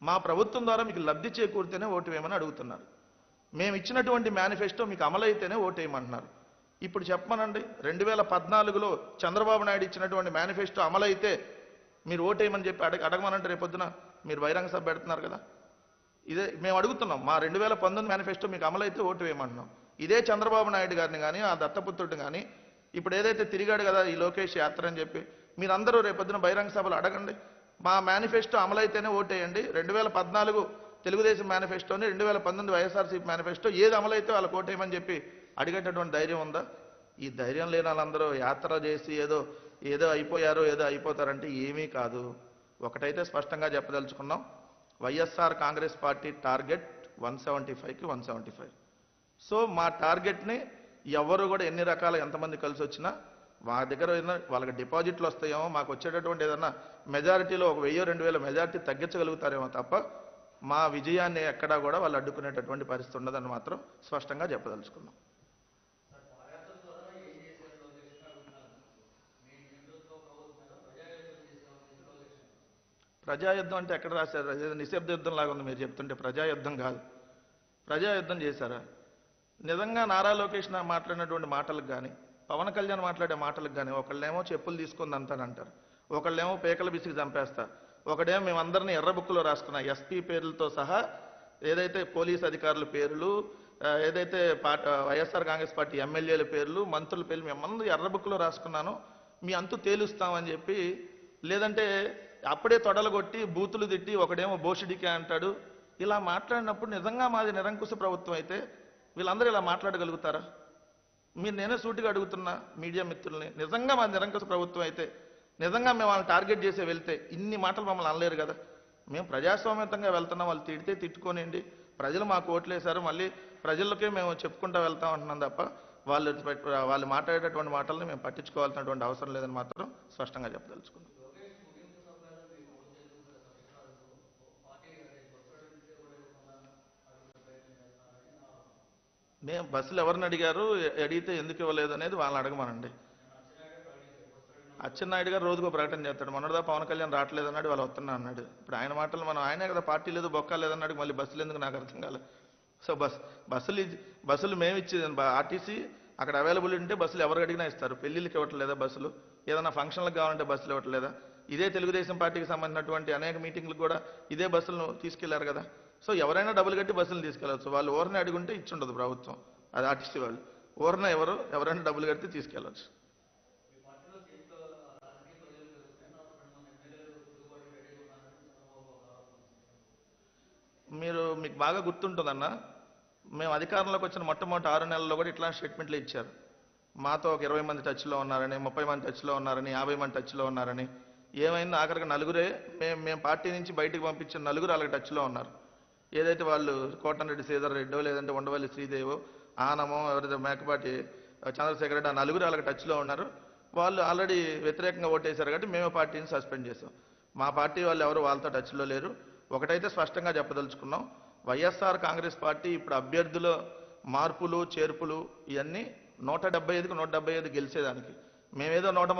మా ప్రభుత్వం ద్వారా మీకు లబ్ధి చేకూరితేనే ఓటు వేయమని అడుగుతున్నారు. మేము ఇచ్చినటువంటి మేనిఫెస్టో మీకు అమలైతేనే ఓటు వేయమంటున్నారు. ఇప్పుడు చెప్పమనండి, 2014లో చంద్రబాబు నాయుడు ఇచ్చినటువంటి మేనిఫెస్టో అమలైతే మీరు ఓటు వేయమని చెప్పి అడగమనంటే రేపొద్దున మీరు బహిరంగ సభ పెడుతున్నారు కదా. ఇదే మేము అడుగుతున్నాం. మా 2019 మేనిఫెస్టో మీకు అమలైతే ఓటు వేయమంటున్నాం. ఇదే చంద్రబాబు నాయుడు గారిని కానీ ఆ దత్తపుత్రుడిని కానీ ఇప్పుడు ఏదైతే తిరిగాడు కదా ఈ లోకేష్ యాత్ర అని చెప్పి మీరందరూ రేపొద్దున బహిరంగ సభలు అడగండి. మా మేనిఫెస్టో అమలైతేనే ఓటేయండి. 2014 తెలుగుదేశం మేనిఫెస్టోని 2019 వైఎస్ఆర్సీపీ మేనిఫెస్టో ఏది అమలైతే వాళ్ళకి ఓటేయమని చెప్పి అడిగేటటువంటి ధైర్యం ఉందా? ఈ ధైర్యం లేని వాళ్ళందరూ యాత్ర చేసి ఏదో అయిపోయారో ఏదో అయిపోతారంటే ఏమీ కాదు. ఒకటైతే స్పష్టంగా చెప్పదలుచుకున్నాం, వైఎస్ఆర్ కాంగ్రెస్ పార్టీ టార్గెట్ 175కి 175. సో మా టార్గెట్ని ఎవరు కూడా ఎన్ని రకాల ఎంతమంది కలిసి వచ్చినా మా దగ్గర వాళ్ళకి డిపాజిట్లు వస్తాయేమో, మాకు వచ్చేటటువంటి ఏదన్నా మెజారిటీలో 1000-2000 మెజారిటీ తగ్గించగలుగుతారేమో తప్ప మా విజయాన్ని ఎక్కడా కూడా వాళ్ళు అడ్డుకునేటటువంటి పరిస్థితి ఉండదని మాత్రం స్పష్టంగా చెప్పదలుచుకున్నాం. ప్రజాయుద్ధం అంటే ఎక్కడ రాశారు? నిశ్శబ్ద యుద్ధం లాగా ఉంది మీరు చెప్తుంటే. ప్రజాయుద్ధం కాదు. ప్రజాయుద్ధం చేశారా? నిజంగా నారా లోకేష్ మాట్లాడినటువంటి మాటలకు కానీ పవన్ కళ్యాణ్ మాట్లాడే మాటలకు కానీ ఒకళ్ళేమో చెప్పులు తీసుకుంది అంటారు, ఒకళ్ళేమో పేకల బిసికి చంపేస్తా, ఒకడేమో మేమందరినీ ఎర్ర బుక్కులో రాసుకున్నా ఎస్పీ పేర్లతో సహా ఏదైతే పోలీస్ అధికారుల పేర్లు, ఏదైతే వైఎస్ఆర్ కాంగ్రెస్ పార్టీ ఎమ్మెల్యేల పేర్లు, మంత్రుల పేర్లు మేమందరూ ఎర్ర బుక్కులో రాసుకున్నాను, మీ అంతు తేలుస్తామని చెప్పి, లేదంటే అప్పుడే తొడలగొట్టి బూతులు తిట్టి ఒకడేమో బోషిడికే అంటాడు. ఇలా మాట్లాడినప్పుడు నిజంగా మాది నిరంకుశ ప్రభుత్వం అయితే వీళ్ళందరూ ఇలా మాట్లాడగలుగుతారా? మీరు నేనే సూటిగా అడుగుతున్నా మీడియా మిత్రుల్ని, నిజంగా మాది నిరంకుశ ప్రభుత్వం అయితే, నిజంగా మేము వాళ్ళని టార్గెట్ చేసే వెళ్తే ఇన్ని మాటలు మమ్మల్ని అనలేరు కదా. మేము ప్రజాస్వామ్యంగా వెళ్తున్నాం, వాళ్ళు తిడితే తిట్టుకోనండి, ప్రజలు మాకు ఓట్లేశారు, మళ్ళీ ప్రజలకే మేము చెప్పుకుంటూ వెళ్తాం అంటున్నాం తప్ప వాళ్ళు మాట్లాడేటటువంటి మాటల్ని మేము పట్టించుకోవాల్సినటువంటి అవసరం లేదని మాత్రం స్పష్టంగా చెప్పదలుచుకున్నాం. మేము బస్సులు ఎవరిని అడిగారు, అడిగితే ఎందుకు ఇవ్వలేదు అనేది వాళ్ళని అడగమనండి. అచ్చెన్నాయుడు గారు రోజుకో ప్రకటన చేస్తాడు. మొన్నటిదా పవన్ కళ్యాణ్ రావట్లేదు అన్నాడు, వాళ్ళు వస్తున్నా అన్నాడు. ఇప్పుడు ఆయన మాటలు మనం ఆయనే కదా పార్టీ లేదు బొక్క లేదన్నాడు, మళ్ళీ బస్సులు ఎందుకు నాకు అర్థం కాలేదు. సో బస్సులు మేము ఇచ్చేది ఆర్టీసీ అక్కడ అవైలబుల్ ఉంటే బస్సులు ఎవరు అడిగినా ఇస్తారు. పెళ్లిళ్ళకి ఇవ్వట్లేదా బస్సులు? ఏదైనా ఫంక్షన్లకు కావాలంటే బస్సులు ఇవ్వట్లేదా? ఇదే తెలుగుదేశం పార్టీకి సంబంధించినటువంటి అనేక మీటింగ్లకు కూడా ఇదే బస్సులను తీసుకెళ్లారు కదా. సో ఎవరైనా డబ్బులు కట్టి బస్సులు తీసుకెళ్లవచ్చు. వాళ్ళు ఓరనే అడుగుంటే ఇచ్చుండదు ప్రభుత్వం, అది ఆర్టీసీ వాళ్ళు. ఓరన ఎవరైనా డబ్బులు కడితే తీసుకెళ్లవచ్చు. మీకు బాగా గుర్తుంటుందన్న, మేము అధికారంలోకి వచ్చిన మొట్టమొదటి 6 నెలల్లో కూడా ఇట్లాంటి స్టేట్మెంట్లు ఇచ్చారు. మాతో ఒక 20 మంది టచ్లో ఉన్నారని, 30 మంది టచ్లో ఉన్నారని, 50 మంది టచ్లో ఉన్నారని. ఏమైంది? ఆఖరికి నలుగురే మేము పార్టీ నుంచి బయటకు పంపించిన నలుగురు అలాగే టచ్లో ఉన్నారు. ఏదైతే వాళ్ళు కోటంరెడ్డి శ్రీధర్ రెడ్డో, లేదంటే ఉండవల్లి శ్రీదేవో, ఆనమో, ఎవరైతే మేకపాటి చంద్రశేఖర్ రెడ్డి, ఆ నలుగురు అలాగే టచ్లో ఉన్నారు. వాళ్ళు ఆల్రెడీ వ్యతిరేకంగా ఓటేశారు కాబట్టి మేము పార్టీని సస్పెండ్ చేసాం. మా పార్టీ వాళ్ళు ఎవరు వాళ్ళతో టచ్లో లేరు. ఒకటైతే స్పష్టంగా చెప్పదలుచుకున్నాం, వైఎస్ఆర్ కాంగ్రెస్ పార్టీ ఇప్పుడు అభ్యర్థుల మార్పులు చేర్పులు ఇవన్నీ 175కి 175 గెలిచేదానికి. మేమేదో 130